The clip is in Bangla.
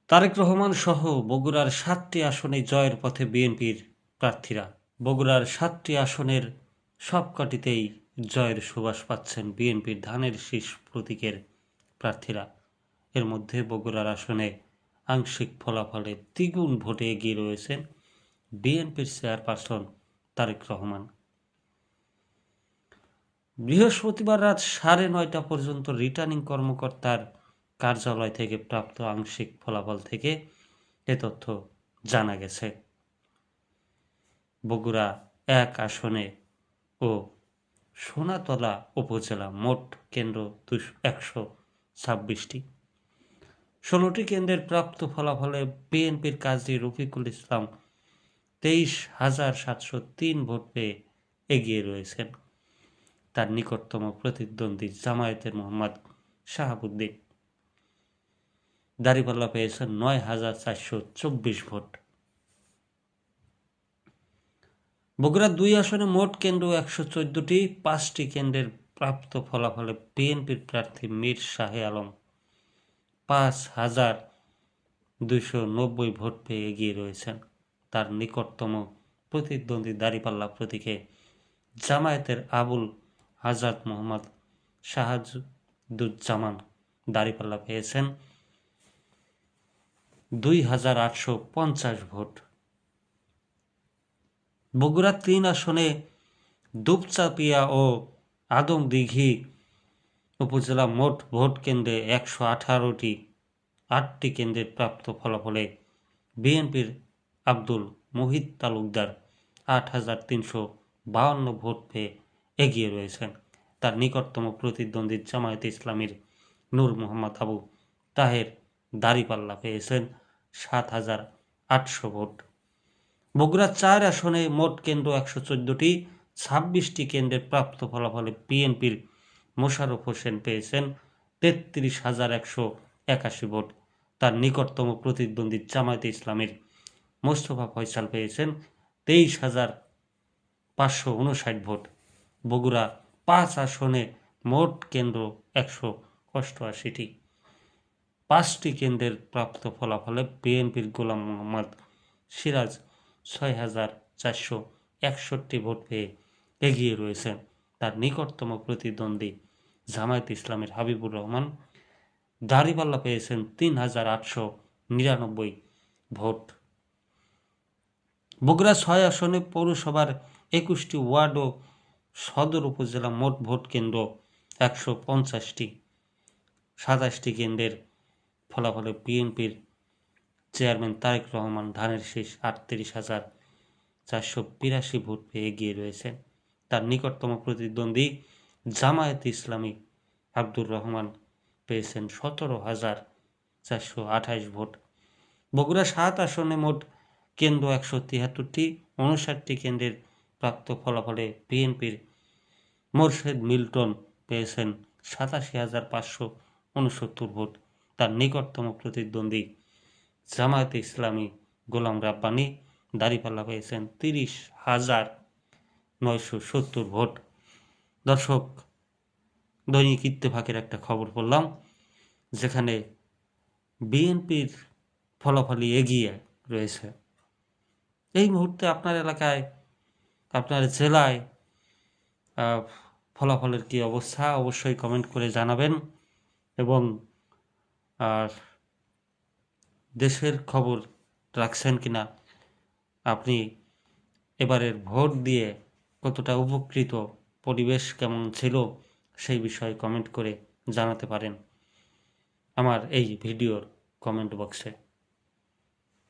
তারেক রহমান সহ বগুড়ার ৭টি আসনে জয়ের পথে বিএনপির প্রার্থীরা। বগুড়ার ৭টি আসনের সবকটিতেই জয়ের সুবাস পাচ্ছেন বিএনপির ধানের শীষ প্রতীকের প্রার্থীরা। এর মধ্যে বগুড়ার আসনে আংশিক ফলাফলে দ্বিগুণ ভোটে এগিয়ে রয়েছেন বিএনপির চেয়ারপারসন তারেক রহমান। বৃহস্পতিবার রাত 9:30 পর্যন্ত রিটার্নিং কর্মকর্তার কার্যালয় থেকে প্রাপ্ত আংশিক ফলাফল থেকে এ তথ্য জানা গেছে। বগুড়া ১ আসনে ও সোনাতলা উপজেলা মোট কেন্দ্র 126টি। 16টি কেন্দ্রের প্রাপ্ত ফলাফলে বিএনপির কাজী রফিকুল ইসলাম 23,703 ভোট পেয়ে এগিয়ে রয়েছেন। তার নিকটতম প্রতিদ্বন্দ্বী জামায়াতের মোহাম্মদ শাহাবুদ্দিন দাঁড়িপাল্লা পেয়েছেন 9,424 ভোট। বগুড়া 2 আসনে মোট কেন্দ্র 114টি। 5টি কেন্দ্রের প্রাপ্ত ফলাফলে বিএনপির প্রার্থী মীর শাহে আলম 5,290 ভোট পেয়ে এগিয়ে রয়েছেন। তার নিকটতম প্রতিদ্বন্দ্বী দাঁড়িপাল্লা প্রতীকে জামায়াতের আবুল আজাদ মোহাম্মদ শাহাদুজ্জামান দাঁড়িপাল্লা পেয়েছেন 2,850 ভোট। বগুড়া 3 আসনে দুপচাঁপিয়া ও আদমদিঘি উপজেলা মোট ভোট কেন্দ্রে 118টি। 8টি কেন্দ্রের প্রাপ্ত ফলাফলে বিএনপির আব্দুল মুহিত তালুকদার 8,352 ভোট পেয়ে এগিয়ে রয়েছেন। তার নিকটতম প্রতিদ্বন্দ্বী জামায়াতে ইসলামীর নূর মোহাম্মদ আবু তাহের দাঁড়িপাল্লা পেয়েছেন 7,800 ভোট। বগুড়া 4 আসনে মোট কেন্দ্র 114টি। 26টি কেন্দ্রের প্রাপ্ত ফলাফলে বিএনপির মোশাররফ হোসেন পেয়েছেন 33,181 ভোট। তার নিকটতম প্রতিদ্বন্দ্বী জামায়াতে ইসলামীর মোস্তফা ফয়সাল পেয়েছেন 23,559 ভোট। বগুড়া 5 আসনে মোট কেন্দ্র 188টি। 5টি কেন্দ্রের প্রাপ্ত ফলাফলে বিএনপির গোলাম মোহাম্মদ সিরাজ 6,461 ভোট পেয়ে এগিয়ে রয়েছেন। তার নিকটতম প্রতিদ্বন্দ্বী জামায়াত ইসলামের হাবিবুর রহমান দাঁড়িপাল্লা পেয়েছেন 3,899 ভোট। বগুড়া 6 আসনে পৌরসভার 21টি ওয়ার্ড ও সদর উপজেলা মোট ভোট কেন্দ্র 150টি। 27টি কেন্দ্রের ফলাফলে বিএনপির চেয়ারম্যান তারেক রহমান ধানের শীষ 38,482 ভোট পেয়ে এগিয়ে রয়েছেন। তার নিকটতম প্রতিদ্বন্দ্বী জামায়াতে ইসলামী আব্দুর রহমান পেয়েছেন 17,428 ভোট। বগুড়া 7 আসনে মোট কেন্দ্র 173টি। 59টি কেন্দ্রের প্রাপ্ত ফলাফলে বিএনপির মোরশেদ মিল্টন পেয়েছেন 87,569 ভোট। তার নিকটতম প্রতিদ্বন্দ্বী জামায়াতে ইসলামী গোলাম রাব্বানী দাঁড়িপাল্লা পেয়েছেন 30,970 ভোট। দর্শক, দৈনিক ইত্তেফাকের একটা খবর পড়লাম, যেখানে বিএনপির ফলাফলই এগিয়ে রয়েছে। এই মুহূর্তে আপনার এলাকায়, আপনার জেলায় ফলাফলের কি অবস্থা অবশ্যই কমেন্ট করে জানাবেন। এবং দেশের খবর রাখছেন কিনা, আপনি এবারের ভোট দিয়ে কতটা উপকৃত, পরিবেশ কেমন ছিল, সেই বিষয়ে কমেন্ট করে জানাতে পারেন আমার এই ভিডিওর কমেন্ট বক্সে।